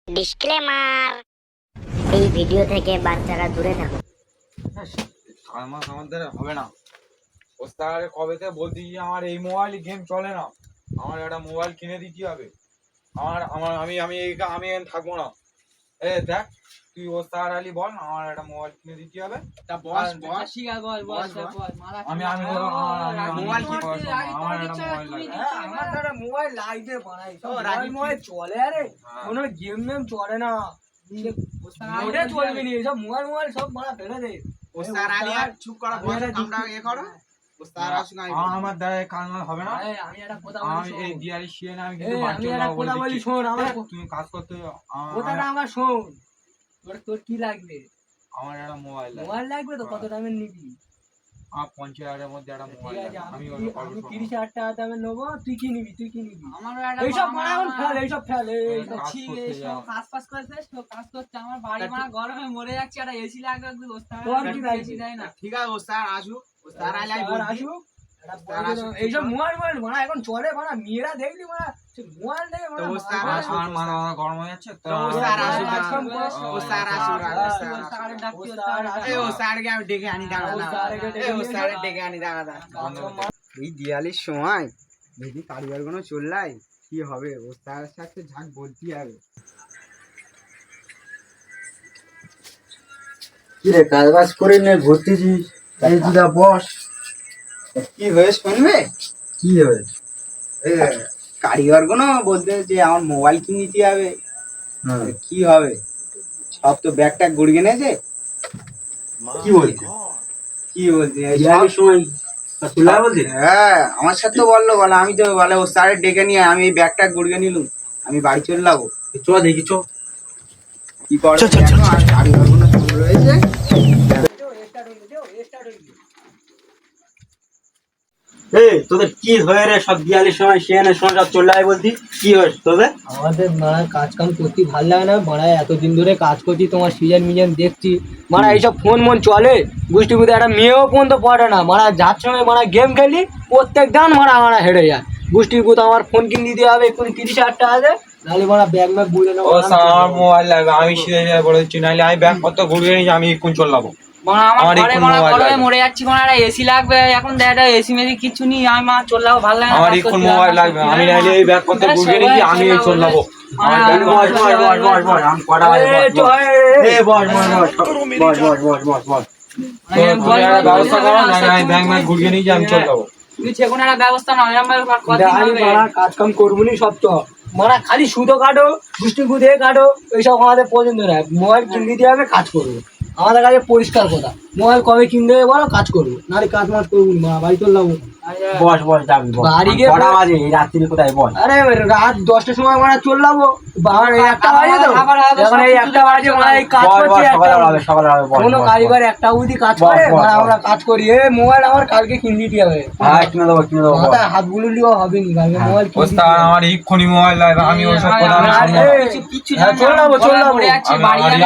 Disclaimer, এই video থেকে বাচ্চারা দূরে থাকুন। আমাদের হবে না। ওস্তাদ কবে থেকে বলতে গিয়ে আমার এই মোবাইল গেম চলে না, আমার একটা মোবাইল কিনে দিতে হবে। আমার আমার আমি আমি আমি থাকবো না। এ দেখ, তুই ওস্তাদ আলী বল, আমার একটা মোবাইল কিনে দিতে হবে। আমি আমি মোবাইল লাগবে বানাই মোবাইল চলে, আরে কোনো গেম মেম চলে না, ওটা চলবে না, সব মোবাইল মোবাইল সব মারা ফেলে দে। আমার দ্বারা কাজ হবে না। আমি একটা কথা আমি এই বলি, দিয়ালি শিয়ে না, আমি আমি একটা কথা বলি শোন, তুমি কাজ করতে কথাটা আমার শোন। তোর কি লাগবে? আমার একটা মোবাইল মোবাইল লাগবে তো কত দামের নিবি? আমার 50,000-এর মধ্যে একটা মোবাইল ঠিক আছে, আমি আমি 30,000 টাকা দামের নেবো। তুই কি নিবি? এইসব মারা এখন ফেল, এইসব ফেল, কাজ করছে আমার বাড়ি মারা গরমে মরে যাচ্ছে, একটা এসি লাগবে। তোর কি লাগবে? ঠিক আছে ওস্তাদ আসুক, ওস্তাদ আলাই আসুক। এইসব মোবাইল মোবাইল মারা এখন চলে, মারা মেয়েরা দেখলি মারা মোবাইল নেই, আমার মাথা গরম হয়ে যাচ্ছে তো। এই দিয়ালির সময় যদি কারিগর কোনো চললাই কি হবে, ওস্তার সাথে ঝাঁক বলতে হবে। কি রে, কাজ বাজ করে নে, ঘুরতেছিস? এই দিদা বস। কি হয়ে শুনবে? কি হবে? কারিগর কোনো বলতে যে আমার মোবাইল কিনে দিতে হবে। কি হবে, সব তো ব্যাগ ট্যাগ গুড়িয়ে নেছে। কি বলছে? কি বলছে দিয়ালির সময় তুলা বলছে? হ্যাঁ, আমার সাথে তো বললো, বলে আমি তো বলে ও স্যারের ডেকে নিয়ে আমি এই ব্যাগ ট্যাগ গুড়িয়ে নিলুম, আমি বাড়ি চলে যাবো। চ দেখি, চ। কি করে কারিগর কোনো শুরু রয়েছে। তোদের কি হয়ে রে, সব দিয়ালির সময় শিয়ানের সময় সব চলে যায় বলতি? কি হয়েছে তোদের? আমাদের মারা কাজ কাম করতে ভালো লাগে না মারা, এতদিন ধরে কাজ করছি, তোমার সিজন মিজন দেখছি মারা, এইসব ফোন মন চলে গোষ্ঠী বুঝে, একটা মেয়েও পর্যন্ত পড়ে না মারা, যার সময় মারা গেম খেলি প্রত্যেক দান মারা আমরা হেরে যায়। গোষ্ঠীর পুতো আমার ফোন কিনে দিতে হবে এখন 30,000 টাকা আছে, নাহলে মারা ব্যাগ ম্যাগ বুঝে নেবো। আমার মোবাইল লাগবে, আমি সিধে বলে দিচ্ছি, নাহলে আমি ব্যাগ কত ঘুরিয়ে নিয়ে আমি কোন চলে যাবো। আমার ঘরে মারা গরমে মরে যাচ্ছি, কোনো একটা এসি লাগবে। এখন দেখ এসি মেসি কিছু নেই, আমি মা চলে যাবো, ভালো লাগে না। আমার এখন মোবাইল লাগবে, আমি নাহলে এই ব্যাগ কত ঘুরিয়ে নিয়ে আমি চলে যাবো। ব্যবস্থা করো, আমি ব্যাগ ম্যাগ ঘুরিয়ে নিয়ে আমি চলে যাবো। তুই যেকোনো একটা ব্যবস্থা না, কাজ কাম করবো নি সব তো মারা, খালি সুতো কাটো, গোষ্ঠী গুঁধে কাটো, এইসব আমাদের পছন্দ না। মোবাইল কিনে দিতে হবে, কাজ করবো। আমাদের কাছে পরিষ্কার কথা, মোবাইল কবে কিনতে হবে বলো, কাজ করবো, নাহলে কাজ মাজ করবো না, বাড়ি চলে যাবো। বস বস, যাবি বাড়ি গিয়ে রাত্রি কোথায় বল? আরে রাত 10টার সময় মারা চলে যাবো, একটা বাজে তো, এখন এই একটা বাজে মারা, এই কাজ করছি কোনো কারিগর একটা অবধি কাজ করে মারা, আমরা কাজ করি। এ মোবাইল আমার কালকে কিনে দিতে হবে, কিনে দেবো মাথায় হাত বুলো লিও হবে নি, কালকে মোবাইল কিনে দিতে হবে। আমার এক্ষুনি মোবাইল লাগবে, আমি ওসব কথা আমি শুনবো না। চলে যাবো, চলে যাবো।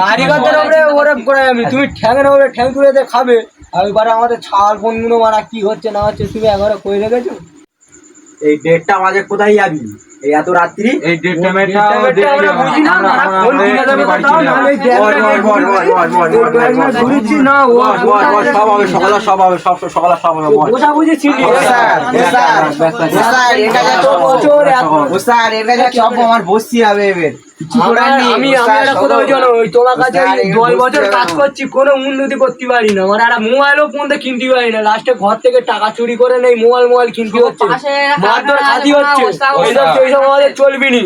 কারিগরদের ওপরে ওরকম করে আমি, তুমি ঠ্যাঙের ওপরে ঠ্যাং তুলে দিয়ে খাবে, আর এবারে আমাদের ছাল ফোনগুলো মারা কি হচ্ছে না হচ্ছে তুমি একবারে কই রেখেছো। এই 1:30 বাজে কোথায় যাবি এই এত রাত্রি? এই ডেটটা মেটা আমরা বুঝি না, মারা ফোন কিনে দেবে তো দাও, নাহলে এই ব্যাগ ঘুরিচ্ছি না, সব হবে, সব হবে, সব হবে। বোঝা বুঝেছি আমার বসছি হবে এবার আমি একটা কথা বলছি, ওই তোমার কাছে 10 বছর কাজ করছি, কোনো উন্নতি করতে পারি না, মানে একটা মোবাইলও পর্যন্ত কিনতে পারি না, লাস্টে ঘর থেকে টাকা চুরি করে নেই, মোবাইল কিনতে হচ্ছে, মারধর খাতি হচ্ছে, এইসব আমাদের চলবি নি।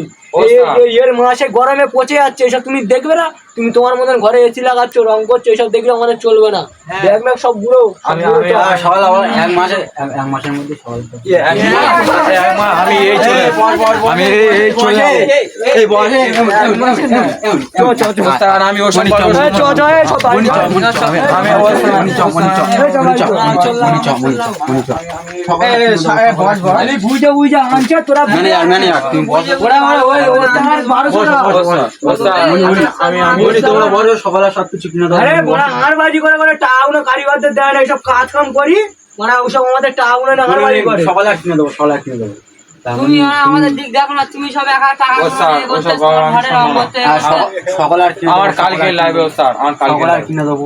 এর মাসে গরমে পচে যাচ্ছে, এসব তুমি দেখবে না, তুমি তোমার মতন ঘরে এসি লাগাচ্ছ, রং করছো, এসব দেখলে আমাদের চলবে না। ব্যাগ ম্যাগ সব বুড়ো, এক মাসের মধ্যে আমি এই চলে আমি এই চলে আমি ও সব বুঝে বুঝে আনছে তোরা, সকালে সবকিছু কিনে দেবো। আর বাজি করে করে টাউন কারিগরদের দেয় না, এইসব কাজ কাম করি মানে ওসব আমাদের টাউনে নাগারবাজি করে। সকালে কিনে দেবো, তার তুমি মানে আমাদের দিক দেখো না, তুমি সব একা টাকা ও স্যার, নিয়ে করতে, ওসব তোমার আমার ঘরের সম্ভব না। অবস্থা আর এরকম। সকল আর কিনে আমার দেবো, কালকে লাইভে স্যার, আমার কালকে সকল আর live। কিনে দেবো।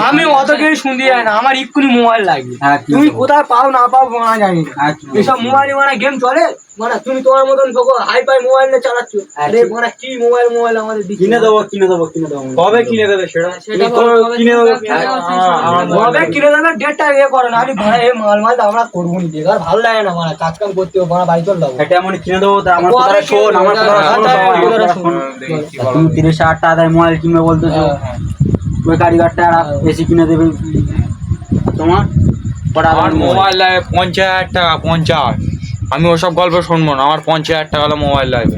আমি অত কিছু শুনতে যাই না, আমার এক্ষুনি মোবাইল লাগবে। হ্যাঁ, কি তুমি দেবো? কোথায় পাও না পাও না জানি না। হ্যাঁ, কি দেবো, এসব কি দেবো? মোবাইলে মানে গেম চলে, মানে তুমি তোমার মতন হাই ফাই মোবাইল নিয়ে চালাচ্ছ। আরে ঠিক। মানে কি মোবাইল আমাদের দিচ্ছে? কিনে দেবো, কিনে দেবো, কিনে দেবো। কবে কিনে দেবে সেটা? সেটা তুমি বলো, কবে কবে কিনে তুমি দেবো? কিনে দেবো, সেই আমার- সময় আমার কিনে মোবাইল কবে লাগবে। কিনে দেবে ডেটটা করে না। আরে ভাই এই মাল আমরা করবো নি, বেকার ভালো লাগে না, মানে কাজ কাম করতে হবে, বাড়ি চল যাবো। এটা এমন কিনে দেবো, তা আমার কবে কথাটা কিনে শোন, দেবো? আমার কথাটা হ্যাঁ, শোন, হ্যাঁ, বাবা, আমার কথাটা কথাটা শোন। শোন। দেখি কি তা বলা তুমি যায়। 30,000 টাকা দায় মোবাইল কিনবে বলতেছো, ওই কারিগরটা এসি কিনে দেবে তোমার কটা আমার দামের মোবাইল লাগবে 50,000 টাকা, 50। আমি ওসব গল্প শুনবো না, আমার 50,000 টাকা হলো মোবাইল লাগবে।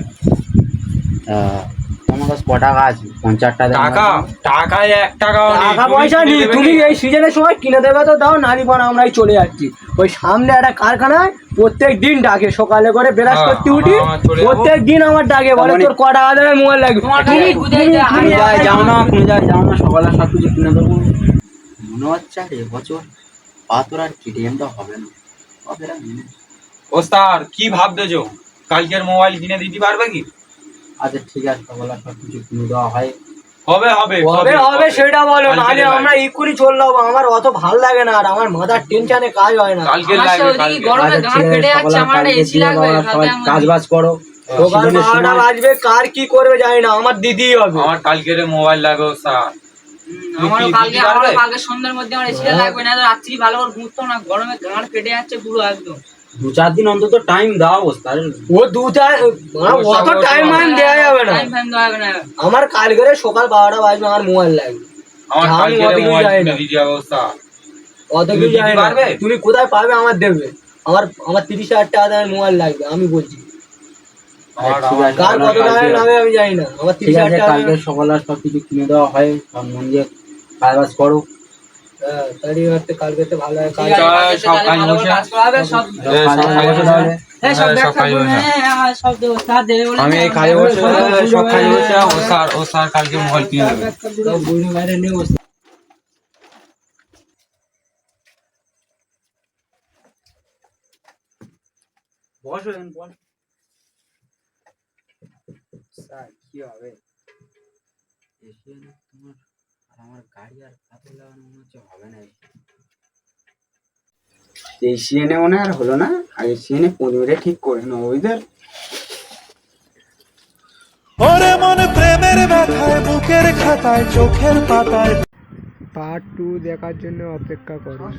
তোমার কাছে ক টাকা আছে? 50 টাকা টাকা, টাকায় 1 টাকাও নেই। টাকা তুমি পয়সা কিনে নেই, দেবে তুমি কি? এই সিজনের সময় কিনে দেবে তো দাও, নারী পর আমরাই চলে যাচ্ছি। ওই সামনে একটা কারখানায় প্রত্যেক দিন ডাকে, সকালে করে বেলাস হ্যাঁ, করতে উঠি, আমরা চলে যাবো। প্রত্যেক দিন আমার ডাকে, বলে মানে- তোর ক টাকা দেবে মোবাইল লাগবে। তোমার তুমি কাছে বুঝে তুমি- যে তুমি কোন যায় একাই যাও না, কোন যায় যাও না, সকালে সব কিছু কিনে দেবো। মনে হচ্ছে আর এবছর পাথর আর কেটিএমটা হবে না, হবে না মেনে। ও স্যার, কি ভাবতেছো? কালকের মোবাইল কিনে দিতে পারবে কি? আচ্ছা ঠিক আছে, সকালে সব কিছু কিনে দেওয়া হয়। হবে হবে হবে হবে সেটা বলো, কালকে নাহলে live। আমরা এক্ষুনি চলে যাবো। আমার অত ভাল লাগে না, আর আমার মাথার টেনশনে কাজ হয় না। কালকে আমার লাইভে, সে ওদিকে কালকে। গরমে আচ্ছা গান ঠিক আছে, ফেটে যাচ্ছে, সকালে আমার একটা কালকে এসি দিয়ে লাগবে, বাবা সবাই কাজ বাজ করো। সকাল সিজনের 12টা সময়- বাজবে, কার কি করবে জানি না, আমার দিদিই হবে। আমার কালকের মোবাইল লাগবে ও স্যার। তুমি আমারও কি কালকে দিতে পারবে? কালকে সন্ধ্যার মধ্যে আমার এসিটা লাগবে, না তো রাত্রি ভালো করে ঘুরতো না, গরমে গান ফেটে যাচ্ছে পুরো একদম। 2-4 দিন অন্তত টাইম দাও বস্তার। ও দু চার অত টাইম দেওয়া যাবে না। টাইম ফাইম দেওয়া যাবে না। আমার কালকে সকাল 12টা বাজবে, আমার মোবাইল লাগবে। আমার আমি কালকের অত কিছু মোবাইল জানি কিনে না। দিতে হবে ও স্যার। অত তুমি কিছু দিতে জানি না। পারবে? তুমি কোথায় পাবে আমার দেবে। আমার 30,000 টাকা দামের মোবাইল লাগবে, আমি বলছি। ঠিক আছে, কার কত কালকে- টাকা নামে আমি জানি না, আমার ঠিক 30,000 আছে, টাকা কালকে সকালে সব কিছু কিনে দেওয়া হয়, সব মন দিয়ে কাজ বাজ করো। হ্যাঁ, তারই হচ্ছে কালকে তো ভালো হয় কাজ। ঠিক আছে, চল, কালকে সব তাহলে কাজ ভালো করে বসে। কাজ করা হবে, সব এ, সব কাজ বসে তাহলে। এই সব হ্যাঁ, ব্যাগ সব কাজ গুলো বসে। সব দেবো, স্যার দেবে বলে আমি এই না, কাজে বসে, সব সব কাজে বুঝে বসে, ও স্যার কালকে মোবাইল কিনে দেবে। সব বুঝে বাইরে নিয়ে বসে। বসো বস। স্যার কি হবে? এসে না তোমার আর আমার গাড়ি আর পাথর লাগানো মনে হচ্ছে হবে না। এই সিএনএ মনে আর হলো না, আর এই সিএনএ 15 মিনিটে ঠিক করে নেবো ওইদের। ওরে মন প্রেমের ব্যথায় বুকের খাতায় চোখের পাতায় পার্ট 2 দেখার জন্য অপেক্ষা করুন।